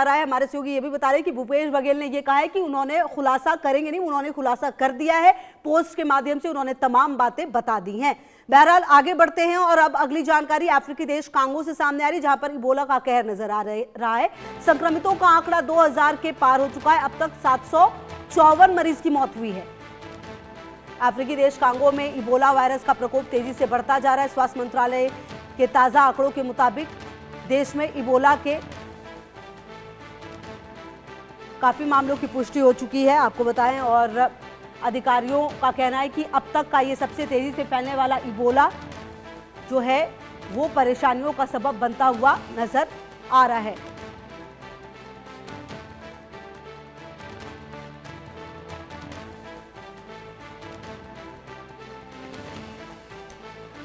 जा रहा है। हमारे सहयोगी ये भी बता रहे हैं कि भूपेश बघेल ने ये कहा है कि उन्होंने खुलासा करेंगे नहीं, उन्होंने खुलासा कर दिया है, पोस्ट के माध्यम से उन्होंने तमाम बातें बता दी हैं। बहरहाल आगे बढ़ते हैं और अब अगली जानकारी अफ्रीकी देश कांगो से सामने आ रही, जहां पर इबोला का कहर नजर आ रहा है। संक्रमितों का आंकड़ा 2000 के पार हो चुका है। अब तक 754 मरीज की मौत हुई है। अफ्रीकी देश कांगो में इबोला वायरस का प्रकोप तेजी से बढ़ता जा रहा है। स्वास्थ्य मंत्रालय के ताजा आंकड़ों के मुताबिक देश में इबोला के काफी मामलों की पुष्टि हो चुकी है, आपको बताएं, और अधिकारियों का कहना है कि अब तक का ये सबसे तेजी से फैलने वाला इबोला जो है वो परेशानियों का सबब बनता हुआ नजर आ रहा है।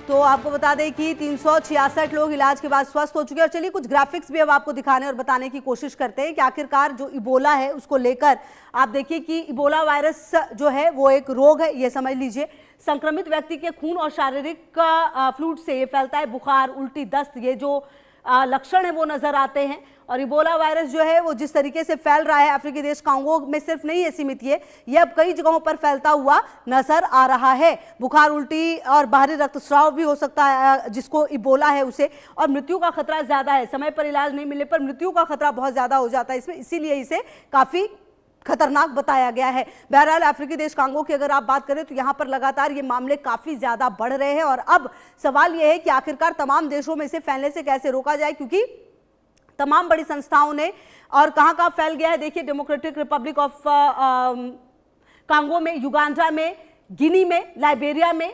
तो आपको बता दें कि 366 लोग इलाज के बाद स्वस्थ हो चुके हैं। और चलिए कुछ ग्राफिक्स भी अब आपको दिखाने और बताने की कोशिश करते हैं कि आखिरकार जो इबोला है उसको लेकर आप देखिए कि इबोला वायरस जो है वो एक रोग है, ये समझ लीजिए। संक्रमित व्यक्ति के खून और शारीरिक फ्लूइड से ये फैलता है। बुखार, उल्टी, दस्त, ये जो लक्षण है वो नजर आते हैं। और इबोला वायरस जो है वो जिस तरीके से फैल रहा है अफ्रीकी देश कांगो में सिर्फ नहीं है सीमित, ये अब कई जगहों पर फैलता हुआ नजर आ रहा है। बुखार, उल्टी और बाहरी रक्तस्राव भी हो सकता है जिसको इबोला है उसे, और मृत्यु का खतरा ज्यादा है। समय पर इलाज नहीं मिलने पर मृत्यु का खतरा बहुत ज्यादा हो जाता है इसमें, इसीलिए इसे काफी खतरनाक बताया गया है। बहरहाल अफ्रीकी देश कांगो की अगर आप बात करें तो यहां पर लगातार ये मामले काफी ज्यादा बढ़ रहे हैं। और अब सवाल यह है कि आखिरकार तमाम देशों में इसे फैलने से कैसे रोका जाए, क्योंकि तमाम बड़ी संस्थाओं ने, और कहां फैल गया है देखिए, डेमोक्रेटिक रिपब्लिक ऑफ कांगो में, युगांडा में, गिनी में, लाइबेरिया में,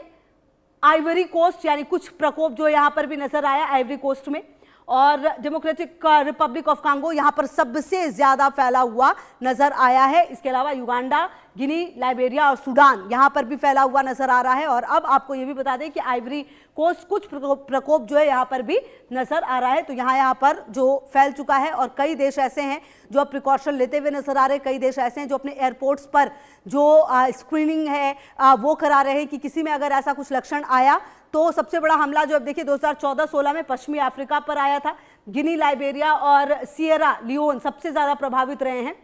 आइवरी कोस्ट, यानी कुछ प्रकोप जो यहां पर भी नजर आया आइवरी कोस्ट में, और डेमोक्रेटिक रिपब्लिक ऑफ कांगो यहां पर सबसे ज्यादा फैला हुआ नजर आया है। इसके अलावा युगांडा, गिनी, लाइबेरिया और सूडान यहां पर भी फैला हुआ नजर आ रहा है। और अब आपको यह भी बता दें कि आइवरी कोस्ट कुछ प्रकोप जो है यहां पर भी नजर आ रहा है। तो यहां पर जो फैल चुका है, और कई देश ऐसे हैं जो अब प्रिकॉशन लेते हुए नजर आ रहे हैं। कई देश ऐसे हैं जो अपने एयरपोर्ट्स पर जो स्क्रीनिंग है वो करा रहे हैं कि किसी में अगर ऐसा कुछ लक्षण आया तो सबसे बड़ा हमला जो अब देखिए 2014-16 में पश्चिमी अफ्रीका पर आया था। गिनी, लाइबेरिया और सिएरा लियोन सबसे ज्यादा प्रभावित रहे हैं।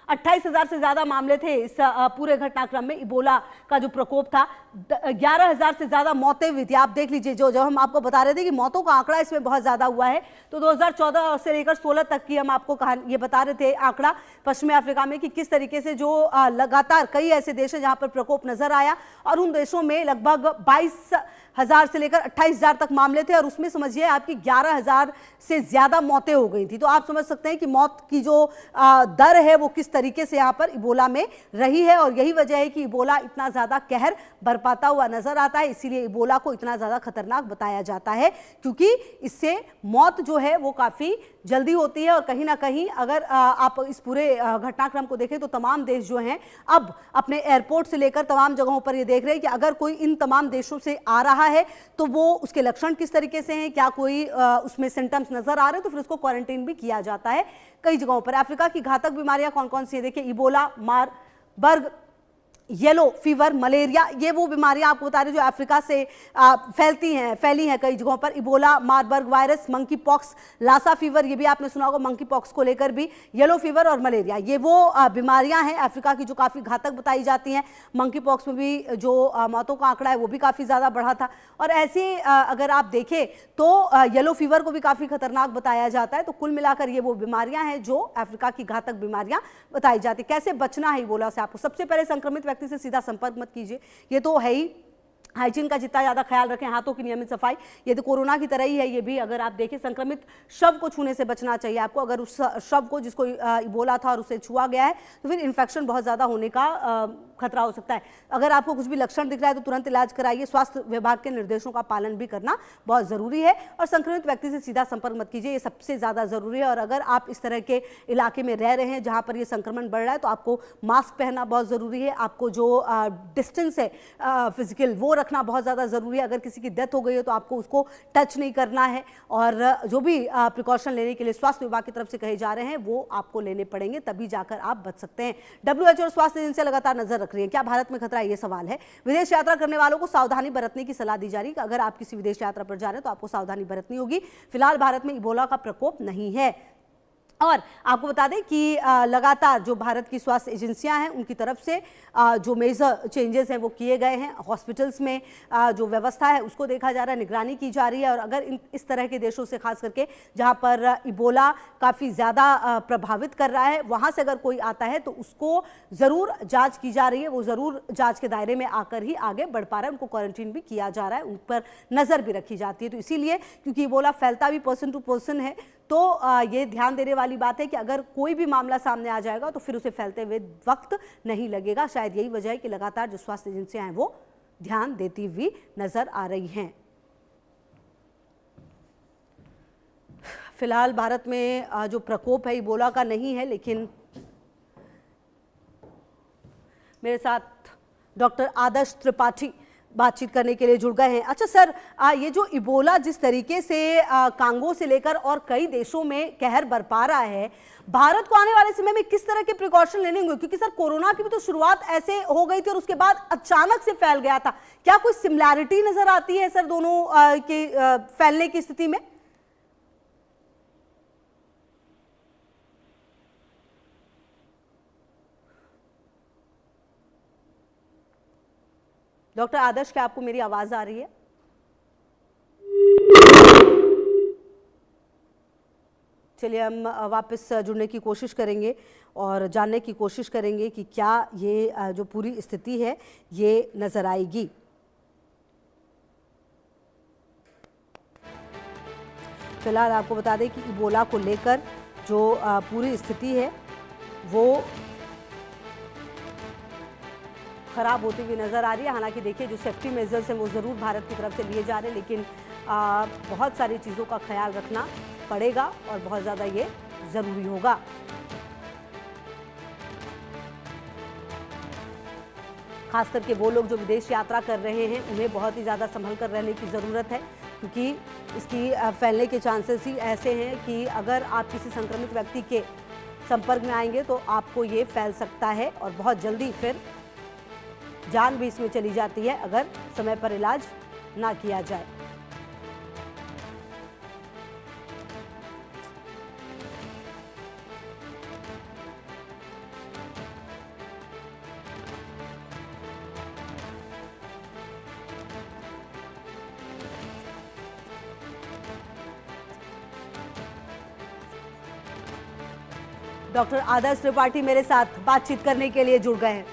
28,000 से ज्यादा मामले थे इस पूरे घटनाक्रम में। इबोला का जो प्रकोप था, 11,000 से ज्यादा मौतें हुई थी। आप देख लीजिए, जो हम आपको बता रहे थे कि मौतों का आंकड़ा इसमें बहुत ज्यादा हुआ है। तो 2014 से लेकर 16 तक की हम आपको ये बता रहे थे आंकड़ा पश्चिमी अफ्रीका में कि किस तरीके से जो लगातार कई ऐसे देश हैं जहां पर प्रकोप नजर आया, और उन देशों में लगभग 22,000 से लेकर 28,000 तक मामले थे, और उसमें समझिए आपकी 11,000 से ज्यादा मौतें हो गई थी। तो आप समझ सकते हैं कि मौत की जो दर है वो किस तरीके से यहां पर इबोला में रही है। और यही वजह है कि इबोला इतना ज्यादा कहर बरपाता हुआ नजर आता है। इसीलिए इबोला को इतना ज्यादा खतरनाक बताया जाता है, क्योंकि इससे मौत जो है वो काफी जल्दी होती है। और कहीं ना कहीं अगर आप इस पूरे घटनाक्रम को देखें तो तमाम देश जो हैं अब अपने एयरपोर्ट से लेकर तमाम जगहों पर ये देख रहे हैं कि अगर कोई इन तमाम देशों से आ रहा है तो वो उसके लक्षण किस तरीके से हैं, क्या कोई उसमें सिम्टम्स नजर आ रहे हैं, तो फिर उसको क्वारंटीन भी किया जाता है कई जगहों पर। अफ्रीका की घातक बीमारियां कौन कौन सी है देखिए, Ebola, Marburg, yellow fever, malaria, ये वो बीमारियां आपको बता रही जो अफ्रीका से फैली हैं कई जगहों पर। Ebola, Marburg virus, monkey pox, Lassa fever, ये भी आपने सुना होगा मंकी पॉक्स को लेकर भी, येलो फीवर और मलेरिया, ये वो बीमारियां हैं अफ्रीका की जो काफी घातक बताई जाती हैं। मंकी पॉक्स में भी जो मौतों का आंकड़ा है वो भी काफी ज्यादा बढ़ा था। और ऐसे अगर आप देखें तो येलो फीवर को भी काफी खतरनाक बताया जाता है। तो कुल मिलाकर ये वो बीमारियां हैं जो अफ्रीका की घातक बीमारियां बताई जाती। कैसे बचना है इबोला से? आपको सबसे पहले संक्रमित व्यक्ति से सीधा संपर्क मत कीजिए, ये तो है ही। हाइजीन का जितना ज्यादा ख्याल रखें, हाथों की नियमित सफाई, ये तो कोरोना की तरह ही है ये भी। अगर आप देखें, संक्रमित शव को छूने से बचना चाहिए आपको। अगर उस शव को जिसको इबोला था और उसे छुआ गया है तो फिर इन्फेक्शन बहुत ज्यादा होने का खतरा हो सकता है। अगर आपको कुछ भी लक्षण दिख रहा है तो तुरंत इलाज कराइए। स्वास्थ्य विभाग के निर्देशों का पालन भी करना बहुत जरूरी है। और संक्रमित व्यक्ति से सीधा संपर्क मत कीजिए, ये सबसे ज्यादा जरूरी है। और अगर आप इस तरह के इलाके में रह रहे हैं जहां पर ये संक्रमण बढ़ रहा है तो आपको मास्क पहनना बहुत जरूरी है। आपको जो डिस्टेंस है फिजिकल वो रखना बहुत ज्यादा जरूरी है। अगर किसी की डेथ हो गई है तो आपको उसको टच नहीं करना है। और जो भी प्रिकॉशन लेने के लिए स्वास्थ्य विभाग की तरफ से कहे जा रहे हैं वो आपको लेने पड़ेंगे, तभी जाकर आप बच सकते हैं। WHO और स्वास्थ्य एजेंसी लगातार नजर रख रही है। क्या भारत में खतरा है, ये सवाल है। विदेश यात्रा करने वालों को सावधानी बरतने की सलाह दी जा रही है। अगर आप किसी विदेश यात्रा पर जा रहे हैं तो आपको सावधानी बरतनी होगी। फिलहाल भारत में इबोला का प्रकोप नहीं है। और आपको बता दें कि लगातार जो भारत की स्वास्थ्य एजेंसियां हैं उनकी तरफ से जो मेजर चेंजेस हैं वो किए गए हैं। हॉस्पिटल्स में जो व्यवस्था है उसको देखा जा रहा है, निगरानी की जा रही है। और अगर इस तरह के देशों से खास करके जहां पर इबोला काफ़ी ज़्यादा प्रभावित कर रहा है, वहां से अगर कोई आता है तो उसको ज़रूर जाँच की जा रही है, वो ज़रूर जाँच के दायरे में आकर ही आगे बढ़ पा रहा है। उनको क्वारंटीन भी किया जा रहा है, उन पर नज़र भी रखी जाती है। तो इसीलिए क्योंकि इबोला फैलता भी पर्सन टू पर्सन है, तो ये ध्यान देने वाली बात है कि अगर कोई भी मामला सामने आ जाएगा तो फिर उसे फैलते हुए वक्त नहीं लगेगा। शायद यही वजह है कि लगातार जो स्वास्थ्य एजेंसियां हैं वो ध्यान देती हुई नजर आ रही हैं। फिलहाल भारत में जो प्रकोप है इबोला का नहीं है, लेकिन मेरे साथ डॉक्टर आदर्श त्रिपाठी बातचीत करने के लिए जुड़ गए हैं। अच्छा सर, ये जो इबोला जिस तरीके से कांगो से लेकर और कई देशों में कहर बरपा रहा है, भारत को आने वाले समय में किस तरह के प्रिकॉशन लेने होंगे? क्योंकि सर कोरोना की भी तो शुरुआत ऐसे हो गई थी और उसके बाद अचानक से फैल गया था। क्या कोई सिमिलैरिटी नजर आती है सर दोनों के फैलने की स्थिति में? डॉक्टर आदर्श, क्या आपको मेरी आवाज आ रही है? चलिए हम वापस जुड़ने की कोशिश करेंगे और जानने की कोशिश करेंगे कि क्या ये जो पूरी स्थिति है ये नजर आएगी। फिलहाल आपको बता दें कि इबोला को लेकर जो पूरी स्थिति है वो खराब होती हुई नजर आ रही है। हालांकि देखिए जो सेफ्टी मेजर्स हैं वो ज़रूर भारत की तरफ से लिए जा रहे हैं, लेकिन बहुत सारी चीज़ों का ख्याल रखना पड़ेगा और बहुत ज़्यादा ये ज़रूरी होगा। खास करके वो लोग जो विदेश यात्रा कर रहे हैं उन्हें बहुत ही ज़्यादा संभल कर रहने की ज़रूरत है, क्योंकि इसकी फैलने के चांसेस ही ऐसे हैं कि अगर आप किसी संक्रमित व्यक्ति के संपर्क में आएंगे तो आपको ये फैल सकता है और बहुत जल्दी फिर जान भी इसमें चली जाती है अगर समय पर इलाज ना किया जाए। डॉक्टर आदर्श त्रिपाठी मेरे साथ बातचीत करने के लिए जुड़ गए हैं।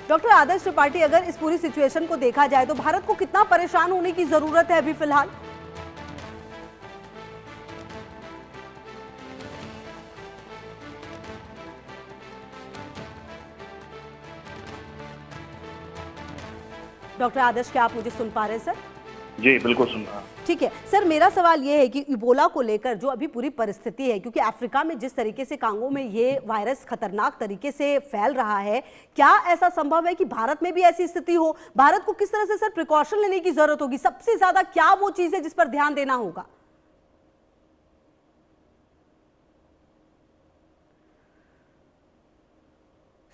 डॉक्टर आदर्श त्रिपाठी, अगर इस पूरी सिचुएशन को देखा जाए तो भारत को कितना परेशान होने की जरूरत है अभी फिलहाल? डॉक्टर आदर्श, क्या आप मुझे सुन पा रहे हैं सर? जी बिल्कुल सुन रहा। ठीक है सर, मेरा सवाल ये है कि इबोला को लेकर जो अभी पूरी परिस्थिति है, क्योंकि अफ्रीका में जिस तरीके से कांगो में ये वायरस खतरनाक तरीके से फैल रहा है, क्या ऐसा संभव है कि भारत में भी ऐसी स्थिति हो? भारत को किस तरह से सर प्रिकॉशन लेने की जरूरत होगी? सबसे ज्यादा क्या वो चीज है जिस पर ध्यान देना होगा?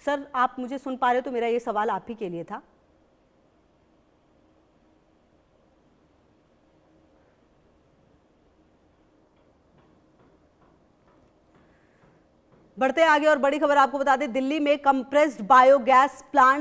सर आप मुझे सुन पा रहे हो तो मेरा ये सवाल आप ही के लिए था। बढ़ते आगे और बड़ी खबर आपको बता दें, दिल्ली में कंप्रेस्ड बायोगैस प्लांट